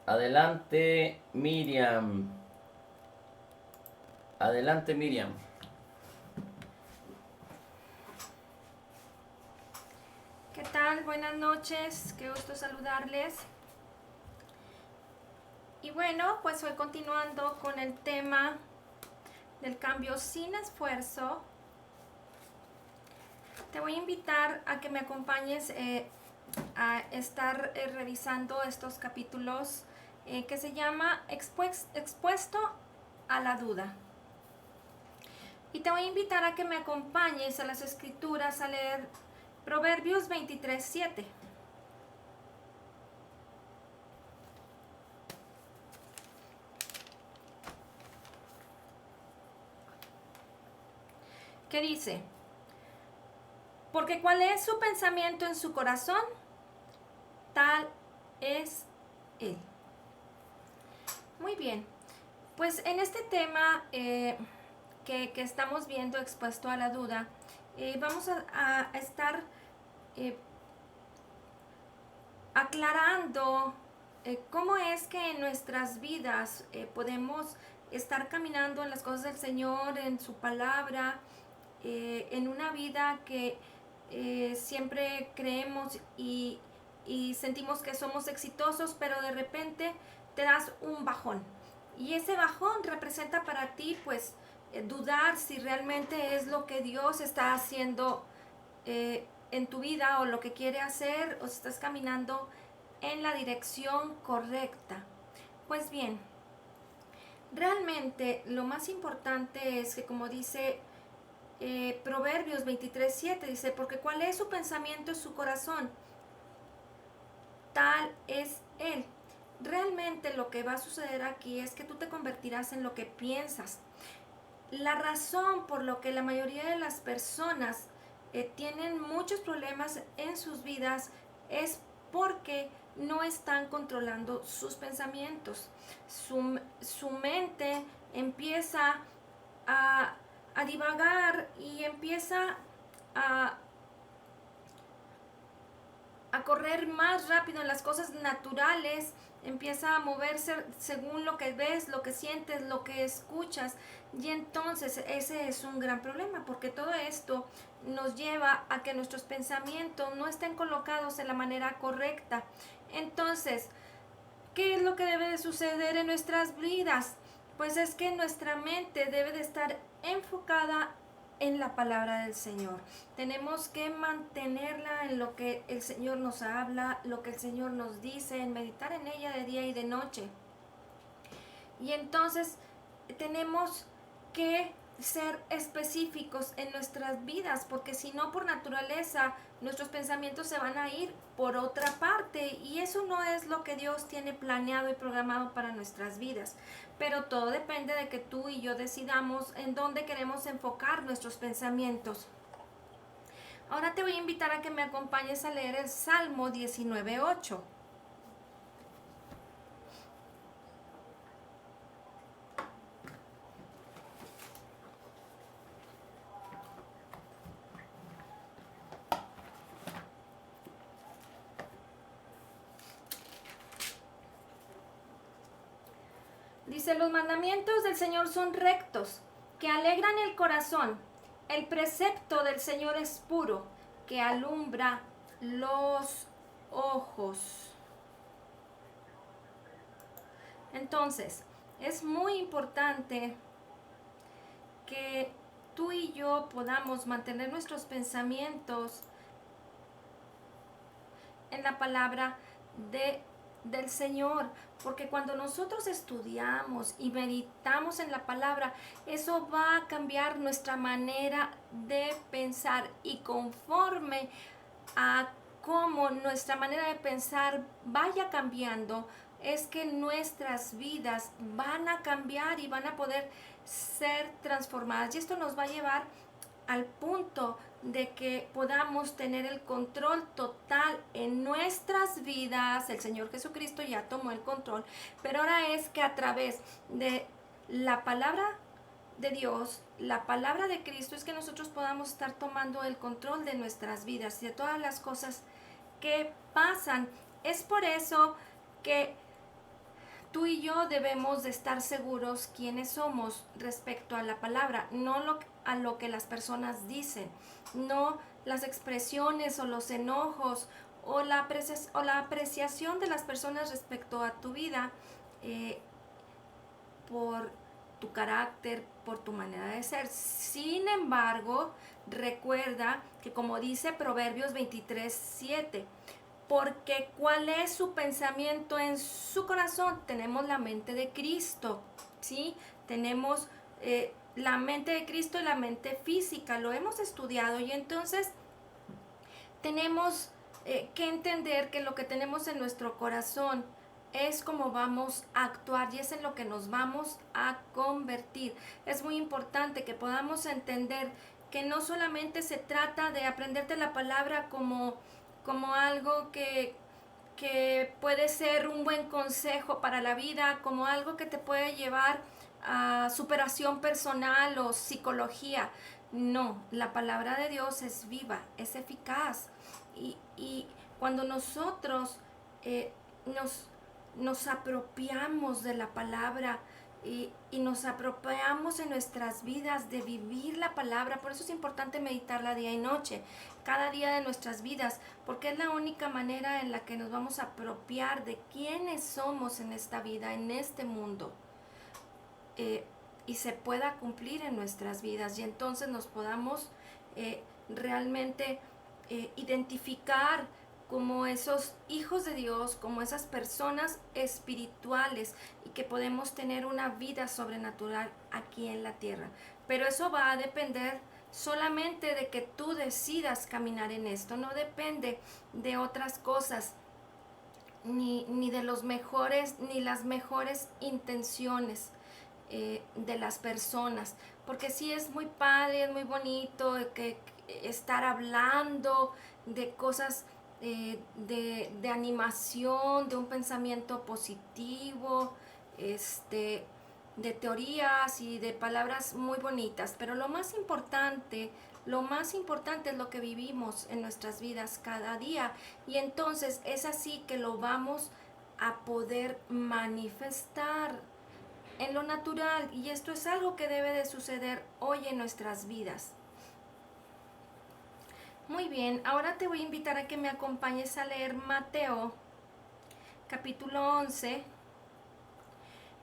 Adelante, Miriam. Adelante, Miriam. ¿Qué tal? Buenas noches, qué gusto saludarles. Y bueno, pues hoy continuando con el tema del cambio sin esfuerzo, te voy a invitar a que me acompañes a estar revisando estos capítulos que se llama Expuesto a la duda. Y te voy a invitar a que me acompañes a las escrituras a leer Proverbios 23:7. Que dice: porque cuál es su pensamiento en su corazón, tal es él. Muy bien, pues en este tema que estamos viendo expuesto a la duda, vamos a estar eh, aclarando cómo es que en nuestras vidas podemos estar caminando en las cosas del Señor, en su palabra, en una vida que siempre creemos y sentimos que somos exitosos, pero de repente te das un bajón. Y ese bajón representa para ti, pues, dudar si realmente es lo que Dios está haciendo en tu vida o lo que quiere hacer, o si estás caminando en la dirección correcta. Pues bien, realmente lo más importante es que, como dice Proverbios 23:7, dice: porque cuál es su pensamiento en su corazón, tal es él. Realmente lo que va a suceder aquí es que tú te convertirás en lo que piensas. La razón por lo que la mayoría de las personas tienen muchos problemas en sus vidas es porque no están controlando sus pensamientos. Su mente empieza a, a divagar y empieza a, a correr más rápido en las cosas naturales, empieza a moverse según lo que ves, lo que sientes, lo que escuchas. Y entonces ese es un gran problema, porque todo esto nos lleva a que nuestros pensamientos no estén colocados en la manera correcta. Entonces, ¿qué es lo que debe de suceder en nuestras vidas? Pues es que nuestra mente debe de estar enfocada en la palabra del Señor. Tenemos que mantenerla en lo que el Señor nos habla, lo que el Señor nos dice, en meditar en ella de día y de noche. Y entonces tenemos que ser específicos en nuestras vidas, porque si no, por naturaleza nuestros pensamientos se van a ir por otra parte, y eso no es lo que Dios tiene planeado y programado para nuestras vidas. Pero todo depende de que tú y yo decidamos en dónde queremos enfocar nuestros pensamientos. Ahora te voy a invitar a que me acompañes a leer el Salmo 19:8. Dice: los mandamientos del Señor son rectos, que alegran el corazón. El precepto del Señor es puro, que alumbra los ojos. Entonces, es muy importante que tú y yo podamos mantener nuestros pensamientos en la palabra de, del Señor, porque cuando nosotros estudiamos y meditamos en la palabra, eso va a cambiar nuestra manera de pensar, y conforme a cómo nuestra manera de pensar vaya cambiando, es que nuestras vidas van a cambiar y van a poder ser transformadas, y esto nos va a llevar al punto de que podamos tener el control total en nuestras vidas. El Señor Jesucristo ya tomó el control, pero ahora es que a través de la palabra de Dios, la palabra de Cristo, es que nosotros podamos estar tomando el control de nuestras vidas y de todas las cosas que pasan. Es por eso que tú y yo debemos de estar seguros quiénes somos respecto a la palabra, no a lo que las personas dicen, no las expresiones o los enojos o la apreciación de las personas respecto a tu vida, por tu carácter, por tu manera de ser. Sin embargo, recuerda que como dice Proverbios 23:7, porque cuál es su pensamiento en su corazón, tenemos la mente de Cristo, ¿sí? Tenemos la mente de Cristo y la mente física, lo hemos estudiado, y entonces tenemos que entender que lo que tenemos en nuestro corazón es como vamos a actuar y es en lo que nos vamos a convertir. Es muy importante que podamos entender que no solamente se trata de aprenderte la palabra como algo que puede ser un buen consejo para la vida, como algo que te puede llevar a superación personal o psicología. No, la palabra de Dios es viva, es eficaz. Y cuando nosotros nos apropiamos de la palabra y nos apropiamos en nuestras vidas de vivir la palabra, por eso es importante meditarla día y noche, cada día de nuestras vidas, porque es la única manera en la que nos vamos a apropiar de quiénes somos en esta vida, en este mundo, y se pueda cumplir en nuestras vidas, y entonces nos podamos realmente identificar como esos hijos de Dios, como esas personas espirituales, y que podemos tener una vida sobrenatural aquí en la tierra. Pero eso va a depender solamente de que tú decidas caminar en esto, no depende de otras cosas, ni de los mejores, ni las mejores intenciones de las personas, porque sí es muy padre, es muy bonito que estar hablando de cosas de animación, de un pensamiento positivo, de teorías y de palabras muy bonitas, pero lo más importante es lo que vivimos en nuestras vidas cada día, y entonces es así que lo vamos a poder manifestar en lo natural, y esto es algo que debe de suceder hoy en nuestras vidas. Muy bien, ahora te voy a invitar a que me acompañes a leer Mateo, capítulo 11,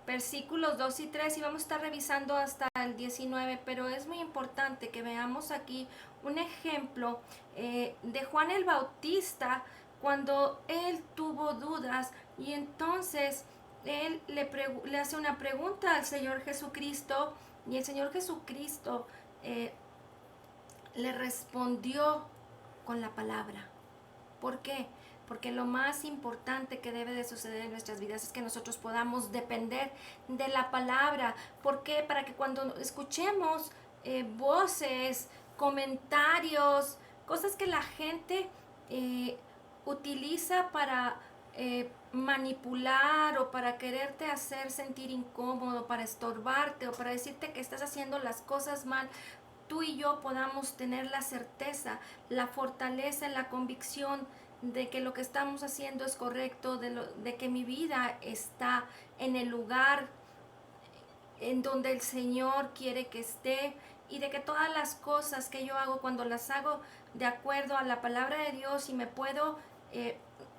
versículos 2 y 3, y vamos a estar revisando hasta el 19, pero es muy importante que veamos aquí un ejemplo de Juan el Bautista cuando él tuvo dudas, y entonces él le hace una pregunta al Señor Jesucristo, y el Señor Jesucristo le respondió con la palabra. ¿Por qué? Porque lo más importante que debe de suceder en nuestras vidas es que nosotros podamos depender de la palabra. ¿Por qué? Para que cuando escuchemos voces, comentarios, cosas que la gente utiliza para manipular o para quererte hacer sentir incómodo, para estorbarte o para decirte que estás haciendo las cosas mal, tú y yo podamos tener la certeza, la fortaleza, la convicción de que lo que estamos haciendo es correcto, de que mi vida está en el lugar en donde el Señor quiere que esté, y de que todas las cosas que yo hago, cuando las hago de acuerdo a la palabra de Dios y me puedo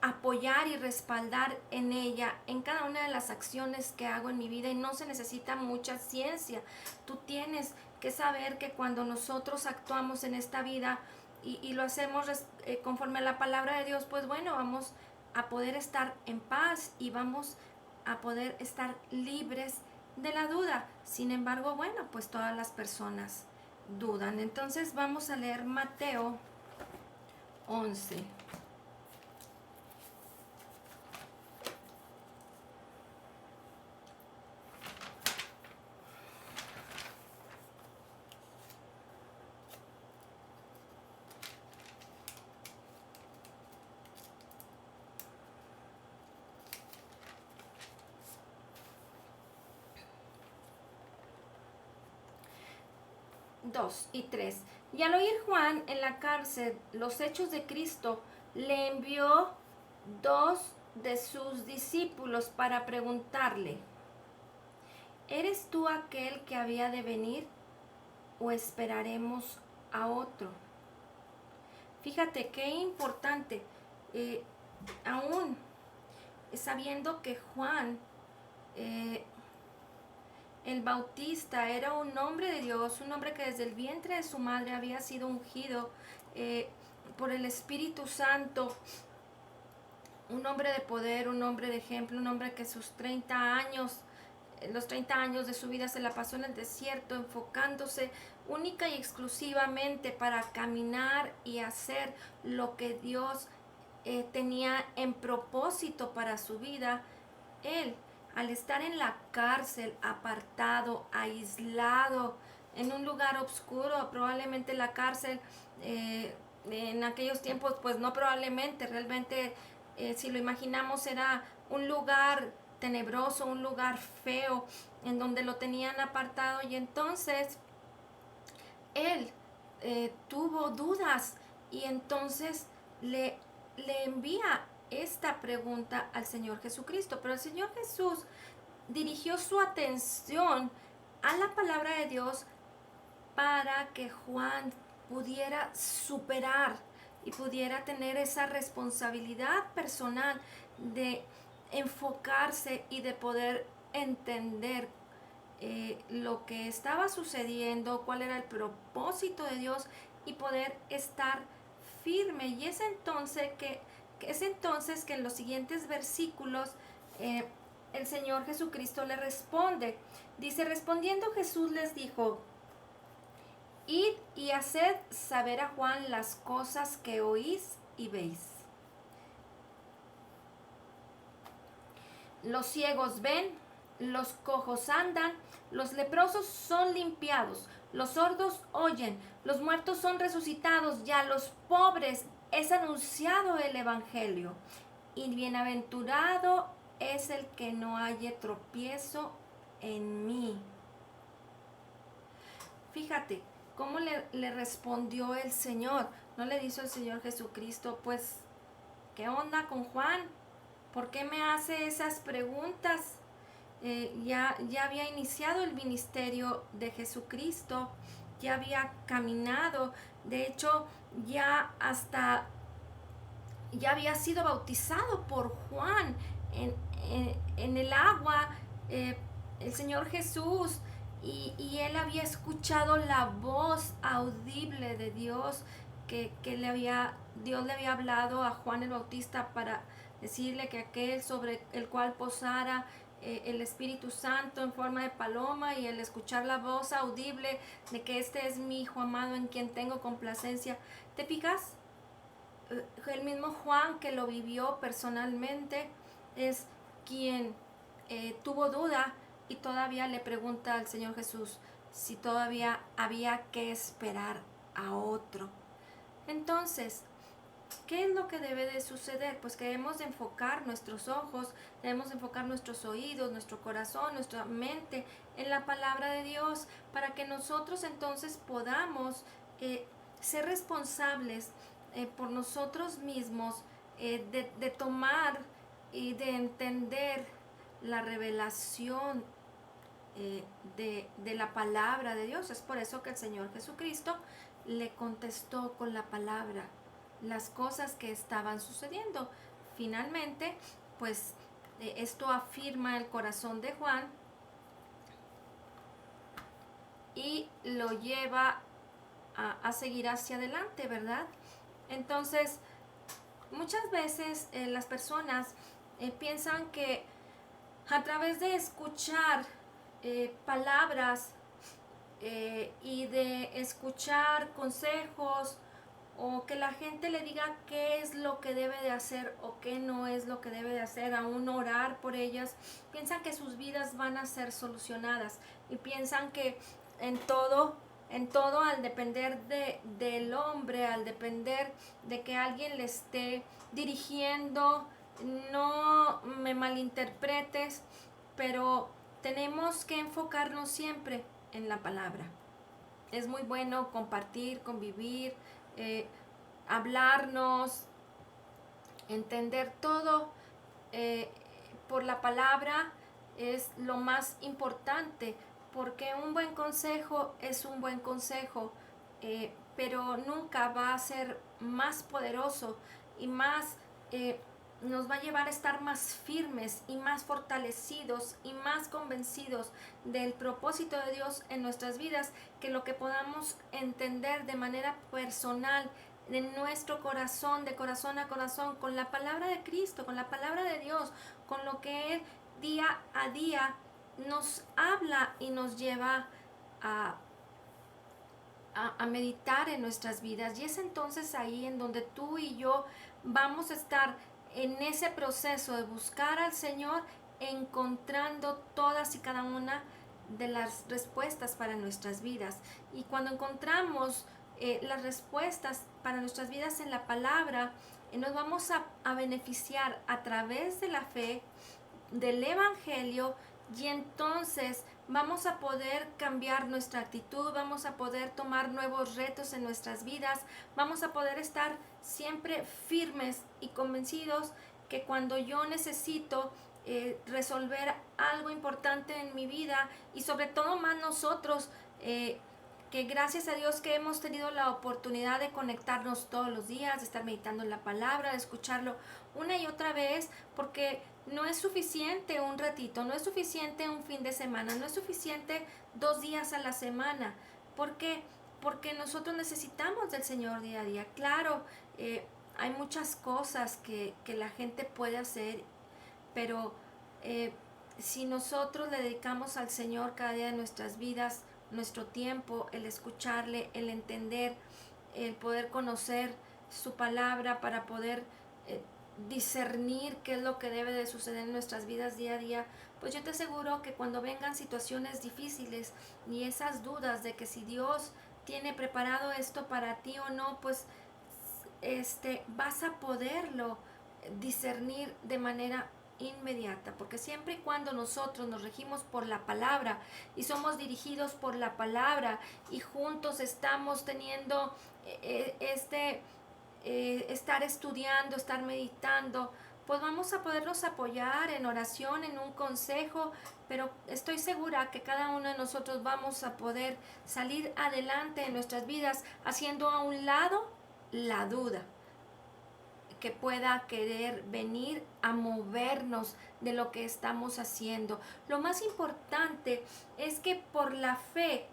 apoyar y respaldar en ella, en cada una de las acciones que hago en mi vida, y no se necesita mucha ciencia. Tú tienes que saber que cuando nosotros actuamos en esta vida y lo hacemos conforme a la palabra de Dios, pues bueno, vamos a poder estar en paz y vamos a poder estar libres de la duda. Sin embargo, bueno, pues todas las personas dudan. Entonces vamos a leer Mateo 11. Dos y 3. Y al oír Juan en la cárcel los hechos de Cristo, le envió dos de sus discípulos para preguntarle, ¿eres tú aquel que había de venir o esperaremos a otro? Fíjate qué importante, aún sabiendo que Juan el Bautista era un hombre de Dios, un hombre que desde el vientre de su madre había sido ungido por el Espíritu Santo, un hombre de poder, un hombre de ejemplo, un hombre que sus 30 años, los 30 años de su vida se la pasó en el desierto, enfocándose única y exclusivamente para caminar y hacer lo que Dios tenía en propósito para su vida. Él, al estar en la cárcel, apartado, aislado, en un lugar oscuro, probablemente la cárcel en aquellos tiempos, pues no probablemente, realmente si lo imaginamos era un lugar tenebroso, un lugar feo, en donde lo tenían apartado, y entonces él tuvo dudas y entonces le envía esta pregunta al Señor Jesucristo, pero el Señor Jesús dirigió su atención a la palabra de Dios para que Juan pudiera superar y pudiera tener esa responsabilidad personal de enfocarse y de poder entender lo que estaba sucediendo, cuál era el propósito de Dios y poder estar firme. Y es entonces que en los siguientes versículos el Señor Jesucristo le responde. Dice, respondiendo Jesús les dijo, id y haced saber a Juan las cosas que oís y veis. Los ciegos ven, los cojos andan, los leprosos son limpiados, los sordos oyen, los muertos son resucitados, y a los pobres es anunciado el evangelio. Y bienaventurado es el que no halle tropiezo en mí. Fíjate cómo le respondió el Señor. No le dijo el Señor Jesucristo, pues, ¿qué onda con Juan? ¿Por qué me hace esas preguntas? Ya había iniciado el ministerio de Jesucristo, ya había caminado, de hecho ya había sido bautizado por Juan en el agua, el Señor Jesús, y él había escuchado la voz audible de Dios que Dios le había hablado a Juan el Bautista para decirle que aquel sobre el cual posara el Espíritu Santo en forma de paloma, y el escuchar la voz audible de que este es mi Hijo amado en quien tengo complacencia. ¿Te fijas? El mismo Juan, que lo vivió personalmente, es quien tuvo duda y todavía le pregunta al Señor Jesús si todavía había que esperar a otro. Entonces, ¿qué es lo que debe de suceder? Pues que debemos de enfocar nuestros ojos, debemos de enfocar nuestros oídos, nuestro corazón, nuestra mente en la palabra de Dios, para que nosotros entonces podamos ser responsables por nosotros mismos, de tomar y de entender la revelación de la palabra de Dios. Es por eso que el Señor Jesucristo le contestó con la palabra las cosas que estaban sucediendo. Finalmente, pues esto afirma el corazón de Juan y lo lleva a seguir hacia adelante, ¿verdad? Entonces, muchas veces las personas piensan que a través de escuchar palabras y de escuchar consejos, o que la gente le diga qué es lo que debe de hacer o qué no es lo que debe de hacer, aún orar por ellas, piensan que sus vidas van a ser solucionadas, y piensan que en todo al depender del hombre, al depender de que alguien le esté dirigiendo. No me malinterpretes, pero tenemos que enfocarnos siempre en la palabra. Es muy bueno compartir, convivir, hablarnos, entender todo eh, por la palabra es lo más importante, porque un buen consejo es un buen consejo, pero nunca va a ser más poderoso y más, nos va a llevar a estar más firmes y más fortalecidos y más convencidos del propósito de Dios en nuestras vidas, que lo que podamos entender de manera personal de nuestro corazón, de corazón a corazón, con la palabra de Cristo, con la palabra de Dios, con lo que Él día a día nos habla y nos lleva a, a meditar en nuestras vidas. Y es entonces ahí en donde tú y yo vamos a estar en ese proceso de buscar al Señor, encontrando todas y cada una de las respuestas para nuestras vidas. Y cuando encontramos las respuestas para nuestras vidas en la palabra, nos vamos a beneficiar a través de la fe del Evangelio, y entonces vamos a poder cambiar nuestra actitud, vamos a poder tomar nuevos retos en nuestras vidas, vamos a poder estar siempre firmes y convencidos que cuando yo necesito resolver algo importante en mi vida, y sobre todo más nosotros, que gracias a Dios que hemos tenido la oportunidad de conectarnos todos los días, de estar meditando en la palabra, de escucharlo una y otra vez, porque no es suficiente un ratito, no es suficiente un fin de semana, no es suficiente 2 días a la semana. ¿Por qué? Porque nosotros necesitamos del Señor día a día. Claro, hay muchas cosas que la gente puede hacer, pero si nosotros le dedicamos al Señor cada día de nuestras vidas, nuestro tiempo, el escucharle, el entender, el poder conocer su palabra para poder discernir qué es lo que debe de suceder en nuestras vidas día a día, pues yo te aseguro que cuando vengan situaciones difíciles y esas dudas de que si Dios tiene preparado esto para ti o no, pues vas a poderlo discernir de manera inmediata, porque siempre y cuando nosotros nos regimos por la palabra y somos dirigidos por la palabra y juntos estamos teniendo estar estudiando, estar meditando, pues vamos a podernos apoyar en oración, en un consejo, pero estoy segura que cada uno de nosotros vamos a poder salir adelante en nuestras vidas haciendo a un lado la duda que pueda querer venir a movernos de lo que estamos haciendo. Lo más importante es que por la fe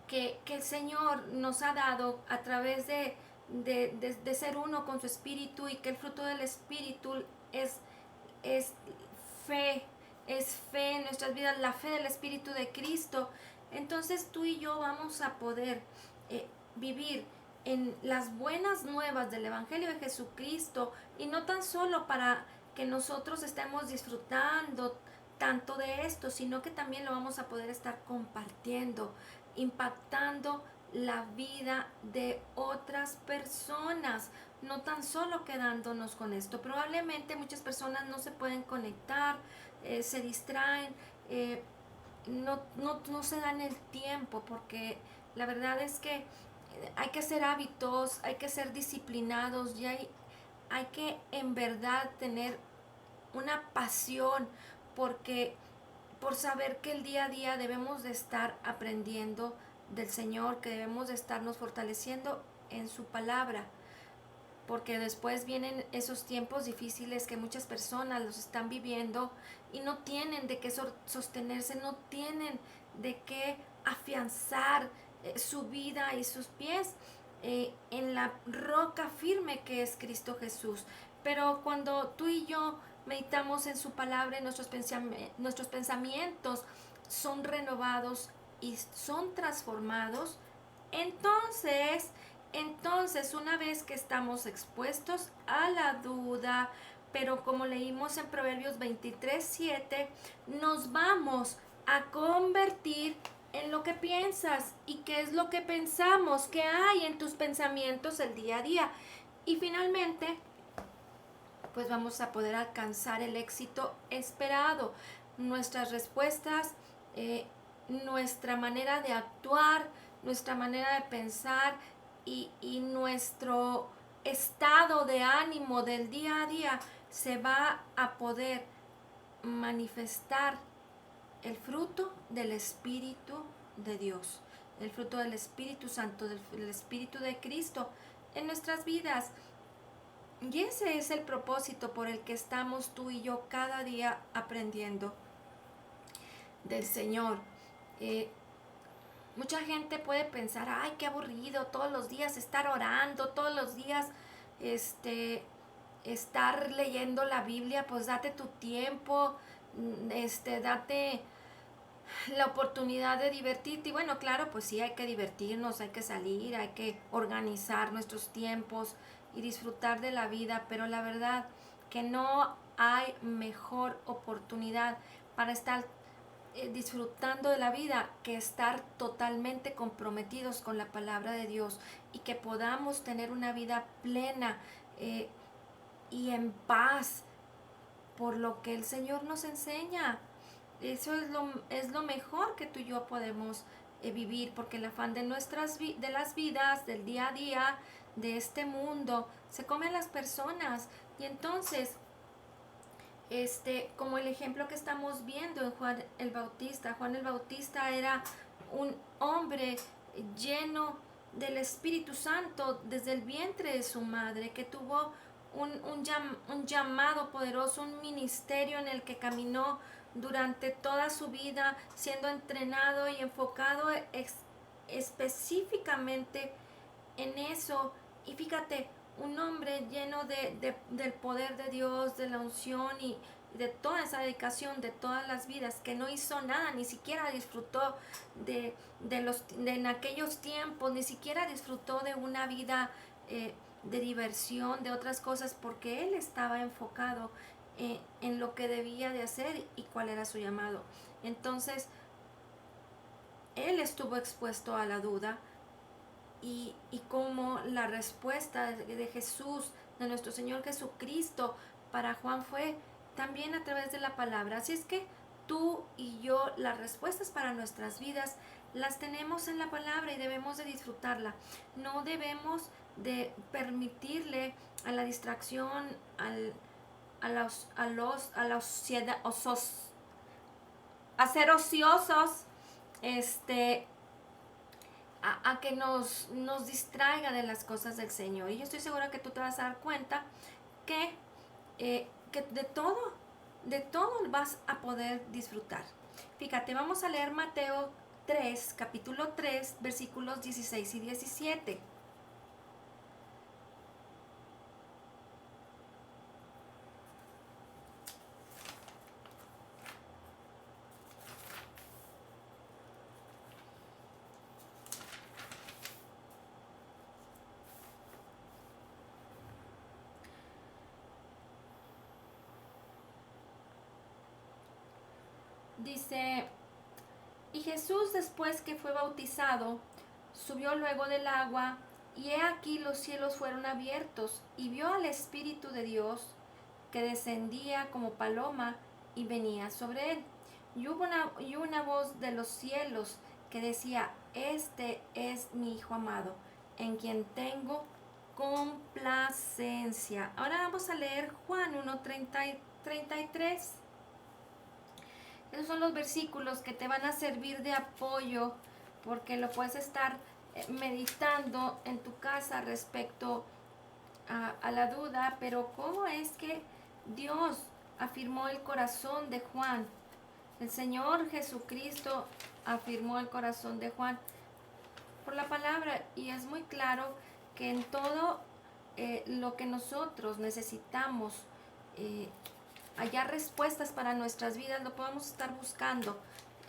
que el Señor nos ha dado a través de ser uno con su Espíritu, y que el fruto del Espíritu es fe, es fe en nuestras vidas, la fe del Espíritu de Cristo. Entonces tú y yo vamos a poder vivir en las buenas nuevas del Evangelio de Jesucristo, y no tan solo para que nosotros estemos disfrutando tanto de esto, sino que también lo vamos a poder estar compartiendo, impactando la vida de otras personas, no tan solo quedándonos con esto. Probablemente muchas personas no se pueden conectar, se distraen, no se dan el tiempo, porque la verdad es que hay que hacer hábitos, hay que ser disciplinados, y hay que en verdad tener una pasión porque por saber que el día a día debemos de estar aprendiendo del Señor, que debemos de estarnos fortaleciendo en su palabra, porque después vienen esos tiempos difíciles que muchas personas los están viviendo y no tienen de qué sostenerse, no tienen de qué afianzar su vida y sus pies en la roca firme que es Cristo Jesús. Pero cuando tú y yo meditamos en su palabra, nuestros pensamientos son renovados y son transformados, entonces una vez que estamos expuestos a la duda, pero como leímos en Proverbios 23:7, nos vamos a convertir en lo que piensas. ¿Y qué es lo que pensamos? ¿Qué hay en tus pensamientos el día a día? Y finalmente, pues vamos a poder alcanzar el éxito esperado. Nuestras respuestas, nuestra manera de actuar, nuestra manera de pensar y nuestro estado de ánimo del día a día se va a poder manifestar el fruto del Espíritu de Dios, el fruto del Espíritu Santo, del Espíritu de Cristo en nuestras vidas. Y ese es el propósito por el que estamos tú y yo cada día aprendiendo del Señor. Mucha gente puede pensar, ay, qué aburrido, todos los días estar orando, todos los días estar leyendo la Biblia. Pues date tu tiempo, date la oportunidad de divertirte. Y bueno, claro, pues sí, hay que divertirnos, hay que salir, hay que organizar nuestros tiempos y disfrutar de la vida, pero la verdad que no hay mejor oportunidad para estar disfrutando de la vida que estar totalmente comprometidos con la palabra de Dios, y que podamos tener una vida plena y en paz por lo que el Señor nos enseña. Eso es lo mejor que tú y yo podemos vivir, porque el afán de de las vidas, del día a día, de este mundo, se come a las personas. Y entonces, como el ejemplo que estamos viendo en Juan el Bautista. Juan el Bautista era un hombre lleno del Espíritu Santo desde el vientre de su madre, que tuvo un llamado poderoso, un ministerio en el que caminó durante toda su vida, siendo entrenado y enfocado específicamente en eso. Y fíjate, un hombre lleno del poder de Dios, de la unción y de toda esa dedicación de todas las vidas, que no hizo nada, ni siquiera disfrutó en aquellos tiempos, ni siquiera disfrutó de una vida de diversión, de otras cosas, porque él estaba enfocado en lo que debía de hacer y cuál era su llamado. Entonces, él estuvo expuesto a la duda, y como la respuesta de Jesús, de nuestro Señor Jesucristo, para Juan fue también a través de la palabra. Así es que tú y yo, las respuestas para nuestras vidas las tenemos en la palabra y debemos de disfrutarla. No debemos de permitirle a la distracción, a la ociedad, a ser ociosos, a que nos distraiga de las cosas del Señor. Y yo estoy segura que tú te vas a dar cuenta que de todo vas a poder disfrutar. Fíjate, vamos a leer Mateo 3, capítulo 3, versículos 16 y 17. Dice: y Jesús, después que fue bautizado, subió luego del agua, y he aquí los cielos fueron abiertos, y vio al Espíritu de Dios que descendía como paloma y venía sobre él. Y hubo una voz de los cielos que decía: este es mi Hijo amado, en quien tengo complacencia. Ahora vamos a leer Juan 1:30 y 33. Esos son los versículos que te van a servir de apoyo, porque lo puedes estar meditando en tu casa respecto a la duda. Pero ¿cómo es que Dios afirmó el corazón de Juan? El Señor Jesucristo afirmó el corazón de Juan por la palabra, y es muy claro que en todo lo que nosotros necesitamos hallar respuestas para nuestras vidas, lo podemos estar buscando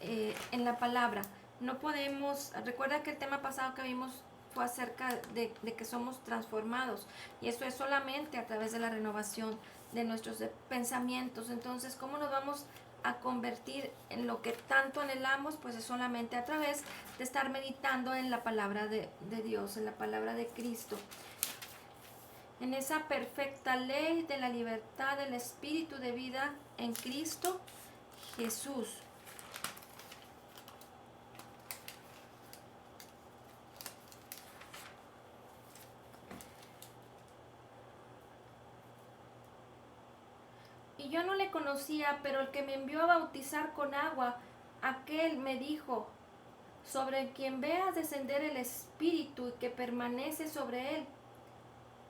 en la palabra. No podemos, recuerda que el tema pasado que vimos fue acerca de que somos transformados, y eso es solamente a través de la renovación de nuestros pensamientos. Entonces, ¿cómo nos vamos a convertir en lo que tanto anhelamos? Pues es solamente a través de estar meditando en la palabra de Dios, en la palabra de Cristo, en esa perfecta ley de la libertad del espíritu de vida en Cristo Jesús. yo no le conocía, pero el que me envió a bautizar con agua, aquel me dijo, sobre quien veas descender el Espíritu y que permanece sobre él,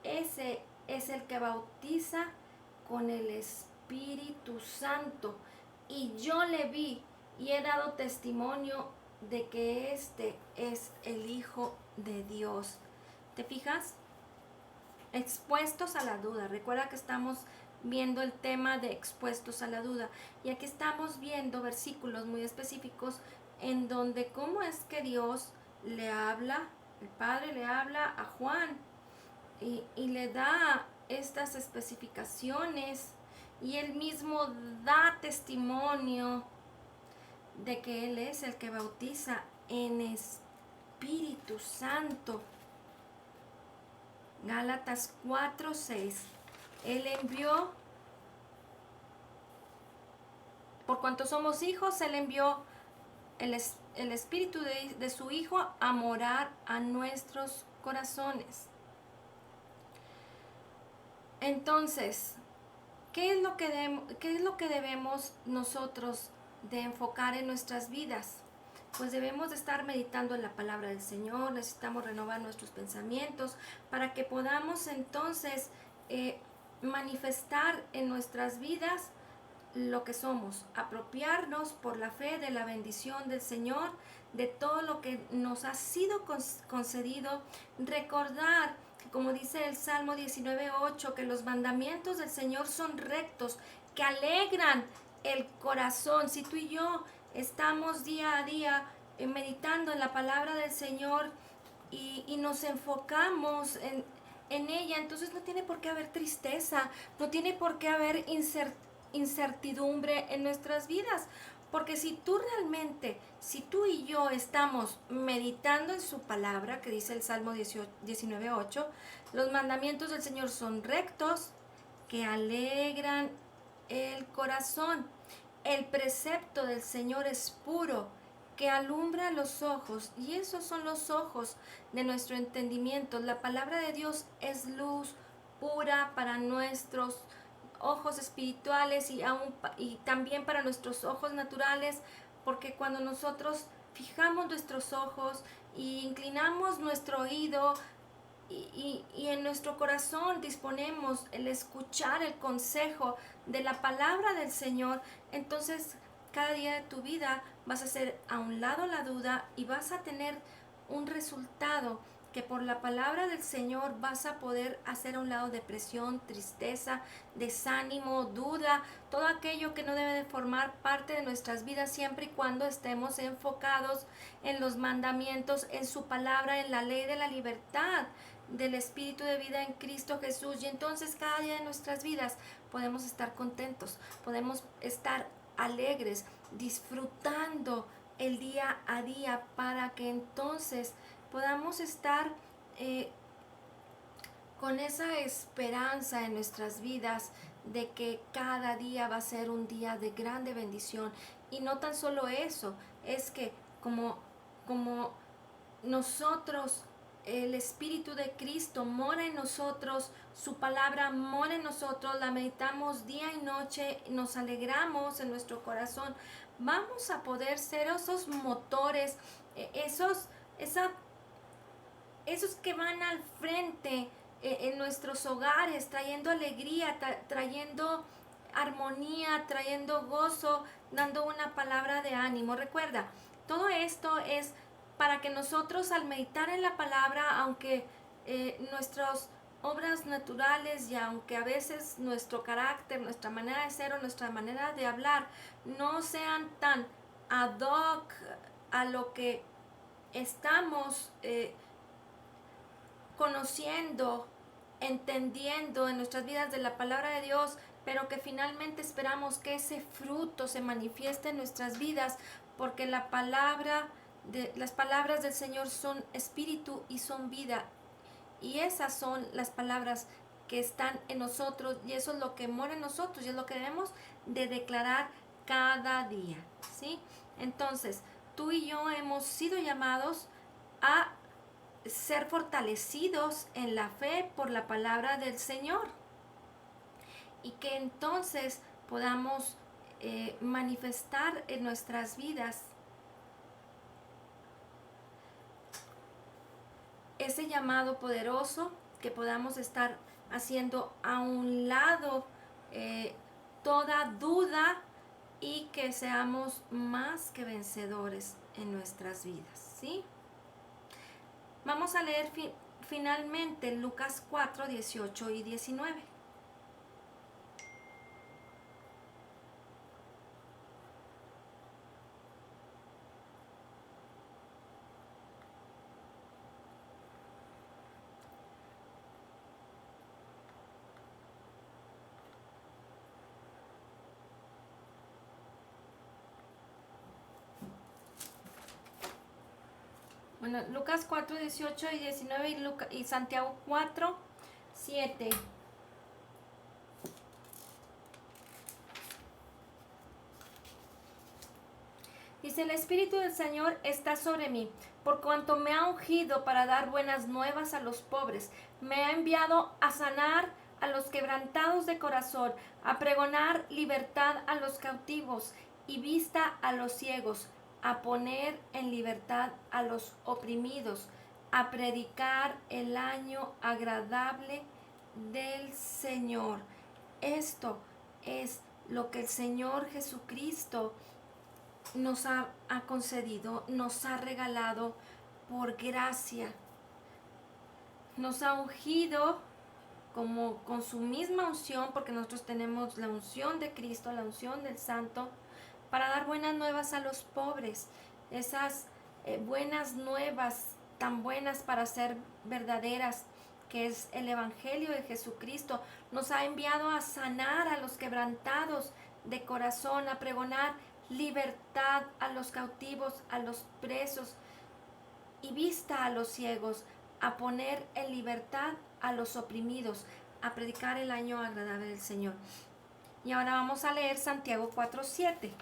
ese es el que bautiza con el Espíritu Santo. Y yo le vi y he dado testimonio de que este es el Hijo de Dios. ¿Te fijas? Expuestos a la duda. Recuerda que estamos viendo el tema de expuestos a la duda. Y aquí estamos viendo versículos muy específicos en donde cómo es que Dios le habla, el Padre le habla a Juan y le da estas especificaciones y él mismo da testimonio de que Él es el que bautiza en Espíritu Santo. Gálatas 4:6. Él envió, por cuanto somos hijos, Él envió el Espíritu de su Hijo a morar a nuestros corazones. Entonces, ¿qué es lo que debemos nosotros de enfocar en nuestras vidas? Pues debemos de estar meditando en la palabra del Señor, necesitamos renovar nuestros pensamientos para que podamos entonces manifestar en nuestras vidas lo que somos, apropiarnos por la fe de la bendición del Señor, de todo lo que nos ha sido concedido, recordar que como dice el Salmo 19:8, que los mandamientos del Señor son rectos, que alegran el corazón. Si tú y yo estamos día a día meditando en la palabra del Señor y nos enfocamos en ella, entonces no tiene por qué haber tristeza, no tiene por qué haber incertidumbre en nuestras vidas. Porque si tú y yo estamos meditando en su palabra, que dice el Salmo 19:8, los mandamientos del Señor son rectos, que alegran el corazón. El precepto del Señor es puro, que alumbra los ojos, y esos son los ojos de nuestro entendimiento. La palabra de Dios es luz pura para nuestros ojos espirituales y también para nuestros ojos naturales, porque cuando nosotros fijamos nuestros ojos y inclinamos nuestro oído y en nuestro corazón disponemos el escuchar el consejo de la palabra del Señor, entonces cada día de tu vida vas a hacer a un lado la duda y vas a tener un resultado que por la palabra del Señor vas a poder hacer a un lado depresión, tristeza, desánimo, duda, todo aquello que no debe de formar parte de nuestras vidas siempre y cuando estemos enfocados en los mandamientos, en su palabra, en la ley de la libertad del Espíritu de vida en Cristo Jesús. Y entonces cada día de nuestras vidas podemos estar contentos, podemos estar alegres, disfrutando el día a día para que entonces podamos estar con esa esperanza en nuestras vidas de que cada día va a ser un día de grande bendición. Y no tan solo eso, es que como nosotros, el Espíritu de Cristo mora en nosotros, su palabra mora en nosotros, la meditamos día y noche, nos alegramos en nuestro corazón, vamos a poder ser esos motores, esos que van al frente en nuestros hogares, trayendo alegría, trayendo armonía, trayendo gozo, dando una palabra de ánimo. Recuerda, todo esto es para que nosotros al meditar en la palabra, aunque nuestras obras naturales y aunque a veces nuestro carácter, nuestra manera de ser o nuestra manera de hablar no sean tan ad hoc a lo que estamos conociendo, entendiendo en nuestras vidas de la palabra de Dios, pero que finalmente esperamos que ese fruto se manifieste en nuestras vidas, porque las palabras del Señor son espíritu y son vida, y esas son las palabras que están en nosotros, y eso es lo que mora en nosotros, y es lo que debemos de declarar cada día, ¿sí? Entonces, tú y yo hemos sido llamados a ser fortalecidos en la fe por la palabra del Señor, y que entonces podamos manifestar en nuestras vidas ese llamado poderoso, que podamos estar haciendo a un lado toda duda y que seamos más que vencedores en nuestras vidas, ¿sí? Vamos a leer finalmente Lucas 4, 18 y 19. Bueno, Lucas 4, 18 y 19 y Santiago 4, 7. Dice: el Espíritu del Señor está sobre mí, por cuanto me ha ungido para dar buenas nuevas a los pobres. Me ha enviado a sanar a los quebrantados de corazón, a pregonar libertad a los cautivos y vista a los ciegos, a poner en libertad a los oprimidos, a predicar el año agradable del Señor. Esto es lo que el Señor Jesucristo nos ha concedido, nos ha regalado por gracia. Nos ha ungido como con su misma unción, porque nosotros tenemos la unción de Cristo, la unción del Santo, para dar buenas nuevas a los pobres. Esas buenas nuevas tan buenas para ser verdaderas, que es el Evangelio de Jesucristo. Nos ha enviado a sanar a los quebrantados de corazón, a pregonar libertad a los cautivos, a los presos y vista a los ciegos, a poner en libertad a los oprimidos, a predicar el año agradable del Señor. Y ahora vamos a leer Santiago 4:7.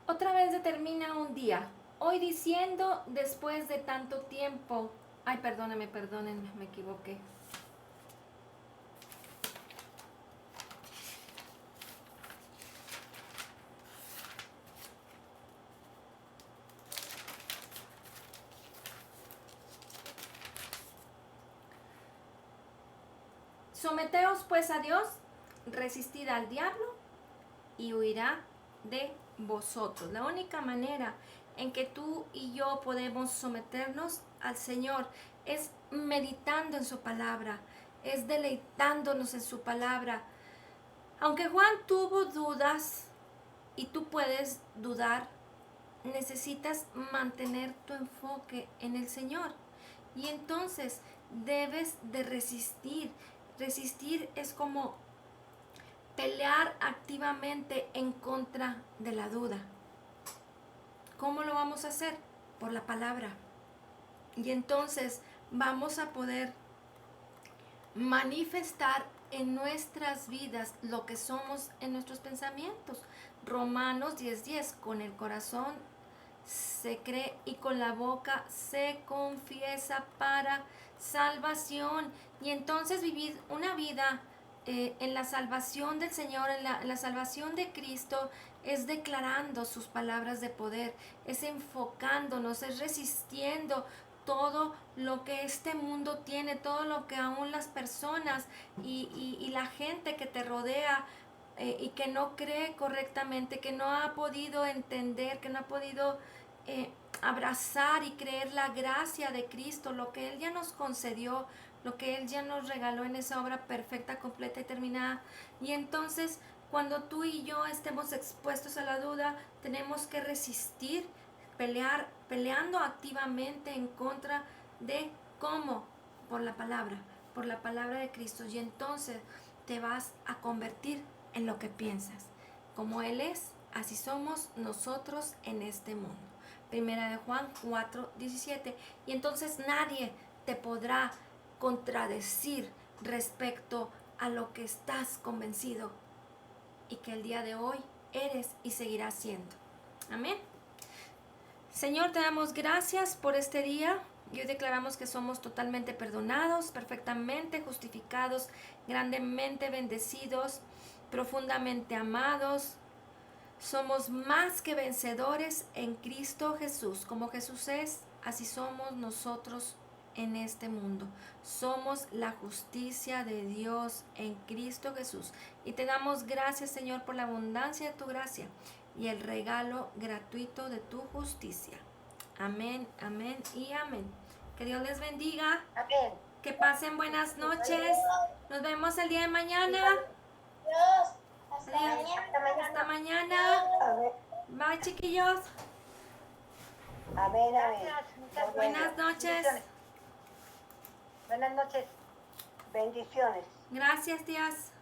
Otra vez determina un día, hoy diciendo después de tanto tiempo. Ay, perdónenme, me equivoqué. Someteos pues a Dios, resistid al diablo y huirá de vosotros. La única manera en que tú y yo podemos someternos al Señor es meditando en su palabra, es deleitándonos en su palabra. Aunque Juan tuvo dudas, y tú puedes dudar, necesitas mantener tu enfoque en el Señor. Y entonces debes de resistir. Resistir es como pelear activamente en contra de la duda. ¿Cómo lo vamos a hacer? Por la palabra. Y entonces vamos a poder manifestar en nuestras vidas lo que somos en nuestros pensamientos. Romanos 10:10, con el corazón se cree y con la boca se confiesa para salvación. Y entonces vivir una vida en la salvación del Señor, en la salvación de Cristo, es declarando sus palabras de poder, es enfocándonos, es resistiendo todo lo que este mundo tiene, todo lo que aún las personas y la gente que te rodea y que no cree correctamente, que no ha podido entender, que no ha podido abrazar y creer la gracia de Cristo, lo que Él ya nos concedió, lo que Él ya nos regaló en esa obra perfecta, completa y terminada. Y entonces, cuando tú y yo estemos expuestos a la duda, tenemos que resistir, peleando activamente en contra de cómo, por la palabra de Cristo. Y entonces te vas a convertir en lo que piensas. Como Él es, así somos nosotros en este mundo. Primera de Juan 4:17. Y entonces nadie te podrá contradecir respecto a lo que estás convencido y que el día de hoy eres y seguirás siendo. Amén. Señor, te damos gracias por este día y hoy declaramos que somos totalmente perdonados, perfectamente justificados, grandemente bendecidos, profundamente amados. Somos más que vencedores en Cristo Jesús. Como Jesús es, así somos nosotros en este mundo. Somos la justicia de Dios en Cristo Jesús. Y te damos gracias, Señor, por la abundancia de tu gracia y el regalo gratuito de tu justicia. Amén, amén y amén. Que Dios les bendiga. Amén. Que pasen buenas noches. Nos vemos el día de mañana. Dios. Hasta Adiós. mañana. Hasta mañana. Amén. Bye, chiquillos. Amén. Gracias, muchas Buenas noches. Buenas noches. Bendiciones. Gracias, tías.